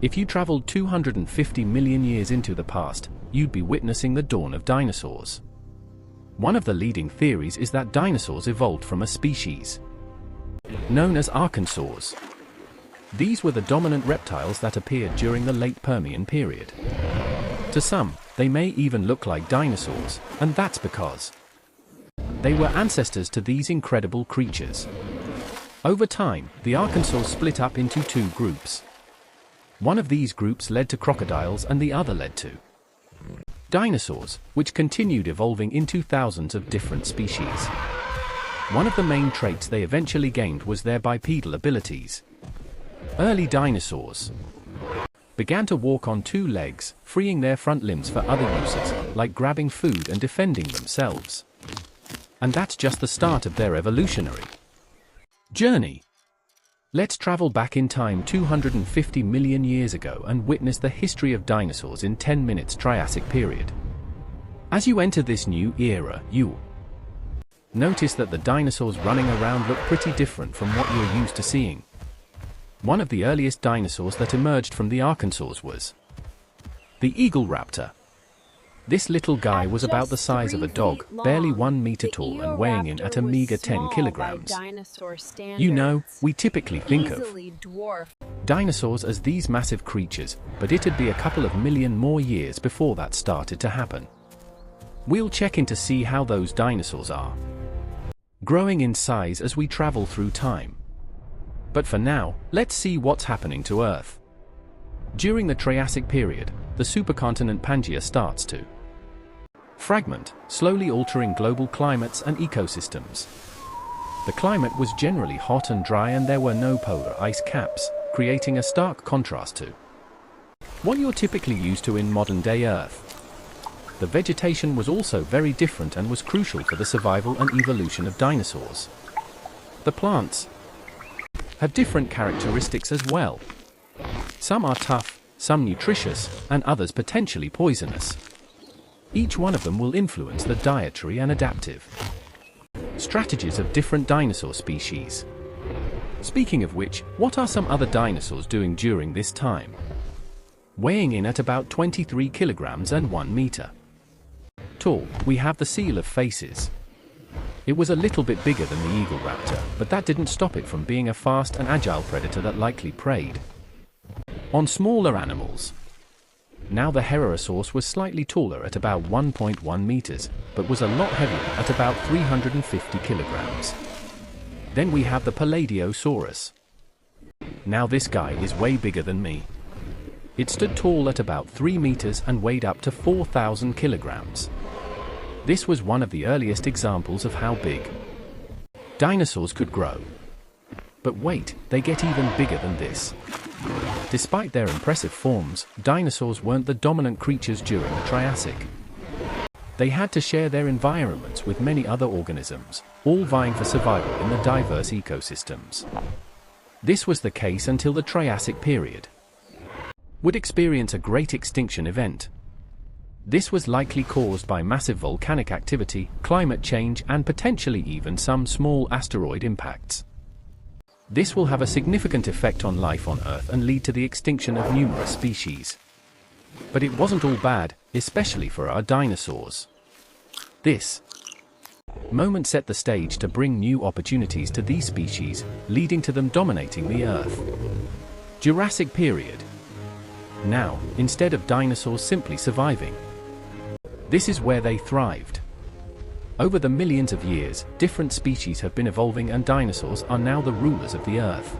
If you traveled 250 million years into the past, you'd be witnessing the dawn of dinosaurs. One of the leading theories is that dinosaurs evolved from a species known as archosaurs. These were the dominant reptiles that appeared during the late Permian period. To some, they may even look like dinosaurs, and that's because they were ancestors to these incredible creatures. Over time, the archosaurs split up into two groups. One of these groups led to crocodiles and the other led to dinosaurs, which continued evolving into thousands of different species. One of the main traits they eventually gained was their bipedal abilities. Early dinosaurs began to walk on two legs, freeing their front limbs for other uses, like grabbing food and defending themselves. And that's just the start of their evolutionary journey. Let's travel back in time 250 million years ago and witness the history of dinosaurs in 10 minutes Triassic period. As you enter this new era, you'll notice that the dinosaurs running around look pretty different from what you're used to seeing. One of the earliest dinosaurs that emerged from the archosaurs was the eagle raptor. This little guy was about the size of a dog, barely 1 meter tall and weighing in at a meager 10 kilograms. You know, we typically think of dinosaurs as these massive creatures, but it'd be a couple of million more years before that started to happen. We'll check in to see how those dinosaurs are growing in size as we travel through time. But for now, let's see what's happening to Earth. During the Triassic period, the supercontinent Pangaea starts to fragment, slowly altering global climates and ecosystems. The climate was generally hot and dry and there were no polar ice caps, creating a stark contrast to what you're typically used to in modern-day Earth. The vegetation was also very different and was crucial for the survival and evolution of dinosaurs. The plants have different characteristics as well. Some are tough, some nutritious, and others potentially poisonous. Each one of them will influence the dietary and adaptive strategies of different dinosaur species. Speaking of which, what are some other dinosaurs doing during this time? Weighing in at about 23 kilograms and 1 meter tall, we have the seal of faces. It was a little bit bigger than the eagle raptor, but that didn't stop it from being a fast and agile predator that likely preyed on smaller animals. Now the Herosaurus was slightly taller at about 1.1 meters, but was a lot heavier at about 350 kilograms. Then we have the Paleosaurus. Now this guy is way bigger than me. It stood tall at about 3 meters and weighed up to 4,000 kilograms. This was one of the earliest examples of how big dinosaurs could grow. But wait, they get even bigger than this. Despite their impressive forms, dinosaurs weren't the dominant creatures during the Triassic. They had to share their environments with many other organisms, all vying for survival in the diverse ecosystems. This was the case until the Triassic period would experience a great extinction event. This was likely caused by massive volcanic activity, climate change, and potentially even some small asteroid impacts. This will have a significant effect on life on Earth and lead to the extinction of numerous species. But it wasn't all bad, especially for our dinosaurs. This moment set the stage to bring new opportunities to these species, leading to them dominating the Earth. Jurassic period. Now, instead of dinosaurs simply surviving, this is where they thrived. Over the millions of years, different species have been evolving and dinosaurs are now the rulers of the Earth.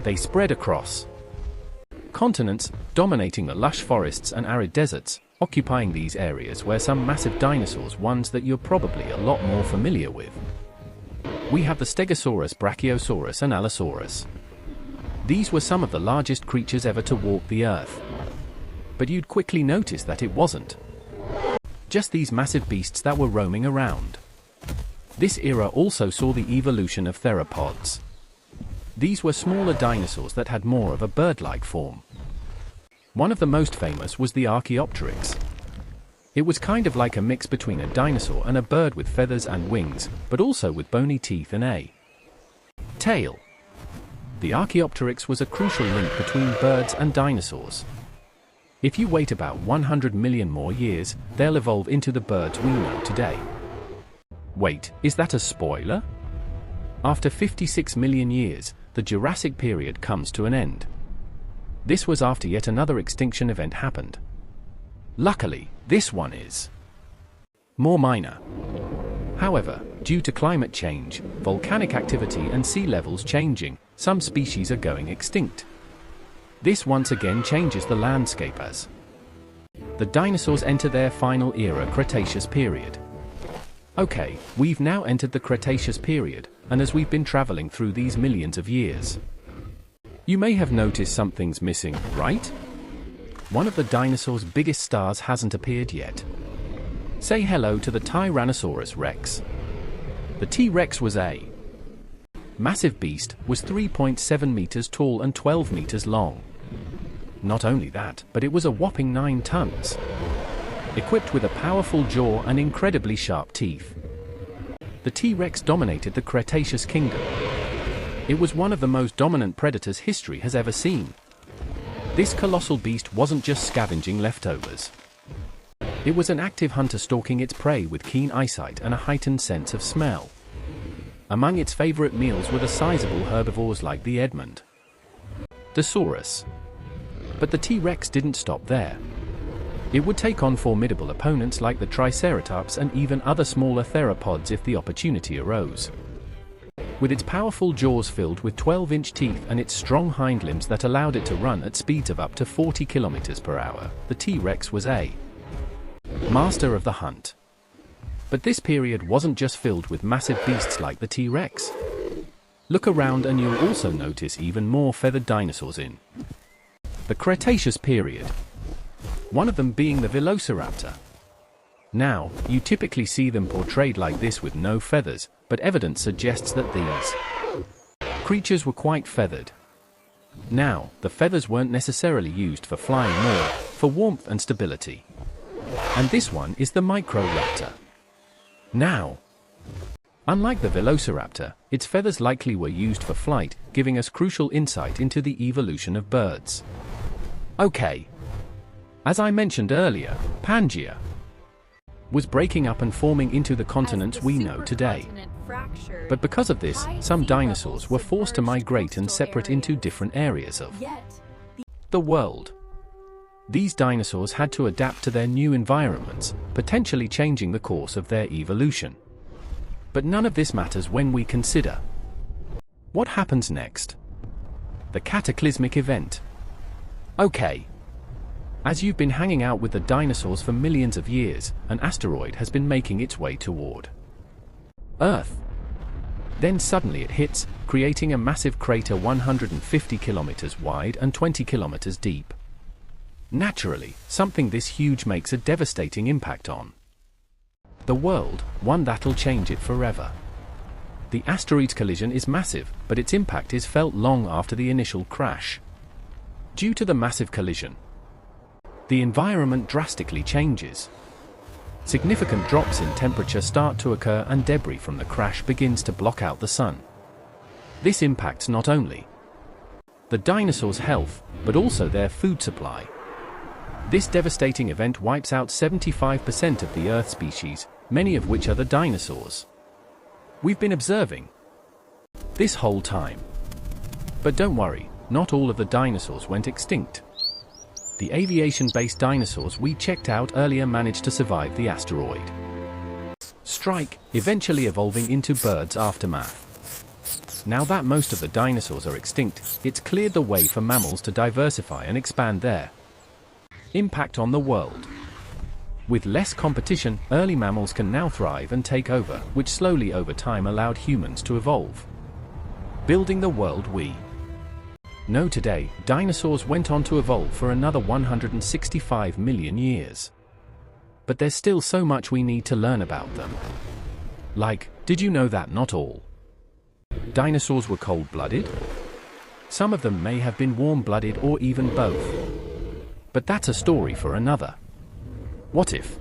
They spread across continents, dominating the lush forests and arid deserts, occupying these areas where some massive dinosaurs, ones that you're probably a lot more familiar with. We have the Stegosaurus, Brachiosaurus and Allosaurus. These were some of the largest creatures ever to walk the Earth. But you'd quickly notice that it wasn't just these massive beasts that were roaming around. This era also saw the evolution of theropods. These were smaller dinosaurs that had more of a bird-like form. One of the most famous was the Archaeopteryx. It was kind of like a mix between a dinosaur and a bird with feathers and wings, but also with bony teeth and a tail. The Archaeopteryx was a crucial link between birds and dinosaurs. If you wait about 100 million more years, they'll evolve into the birds we know today. Wait, is that a spoiler? After 56 million years, the Jurassic period comes to an end. This was after yet another extinction event happened. Luckily, this one is more minor. However, due to climate change, volcanic activity and sea levels changing, some species are going extinct. This once again changes the landscape as the dinosaurs enter their final era, Cretaceous period. Okay, we've now entered the Cretaceous period, and as we've been traveling through these millions of years, you may have noticed something's missing, right? One of the dinosaurs' biggest stars hasn't appeared yet. Say hello to the Tyrannosaurus Rex. The T-Rex was a massive beast, was 3.7 meters tall and 12 meters long. Not only that, but it was a whopping 9 tons. Equipped with a powerful jaw and incredibly sharp teeth. The T-Rex dominated the Cretaceous kingdom. It was one of the most dominant predators history has ever seen. This colossal beast wasn't just scavenging leftovers. It was an active hunter stalking its prey with keen eyesight and a heightened sense of smell. Among its favorite meals were the sizable herbivores like the Dinosaurs. But the T-Rex didn't stop there. It would take on formidable opponents like the Triceratops and even other smaller theropods if the opportunity arose. With its powerful jaws filled with 12-inch teeth and its strong hind limbs that allowed it to run at speeds of up to 40 kilometers per hour, the T-Rex was a master of the hunt. But this period wasn't just filled with massive beasts like the T-Rex. Look around and you'll also notice even more feathered dinosaurs in the Cretaceous period. One of them being the Velociraptor. Now, you typically see them portrayed like this with no feathers, but evidence suggests that these creatures were quite feathered. Now, the feathers weren't necessarily used for flying more, for warmth and stability. And this one is the Microraptor. Now, unlike the Velociraptor, its feathers likely were used for flight, giving us crucial insight into the evolution of birds. Okay. As I mentioned earlier, Pangaea was breaking up and forming into the continents we know today. But because of this, some dinosaurs were forced to migrate and separate into different areas of the world. These dinosaurs had to adapt to their new environments, potentially changing the course of their evolution. But none of this matters when we consider what happens next. The cataclysmic event. Okay. As you've been hanging out with the dinosaurs for millions of years, an asteroid has been making its way toward Earth. Then suddenly it hits, creating a massive crater 150 kilometers wide and 20 kilometers deep. Naturally, something this huge makes a devastating impact on the world, one that'll change it forever. The asteroid's collision is massive, but its impact is felt long after the initial crash. Due to the massive collision, the environment drastically changes. Significant drops in temperature start to occur and debris from the crash begins to block out the sun. This impacts not only the dinosaurs' health, but also their food supply. This devastating event wipes out 75% of the Earth species, many of which are the dinosaurs we've been observing this whole time. But don't worry, not all of the dinosaurs went extinct. The aviation-based dinosaurs we checked out earlier managed to survive the asteroid strike, eventually evolving into birds' aftermath. Now that most of the dinosaurs are extinct, it's cleared the way for mammals to diversify and expand their impact on the world. With less competition, early mammals can now thrive and take over, which slowly over time allowed humans to evolve, building the world we know today. Dinosaurs went on to evolve for another 165 million years. But there's still so much we need to learn about them. Like, did you know that not all dinosaurs were cold-blooded? Some of them may have been warm-blooded or even both. But that's a story for another. What if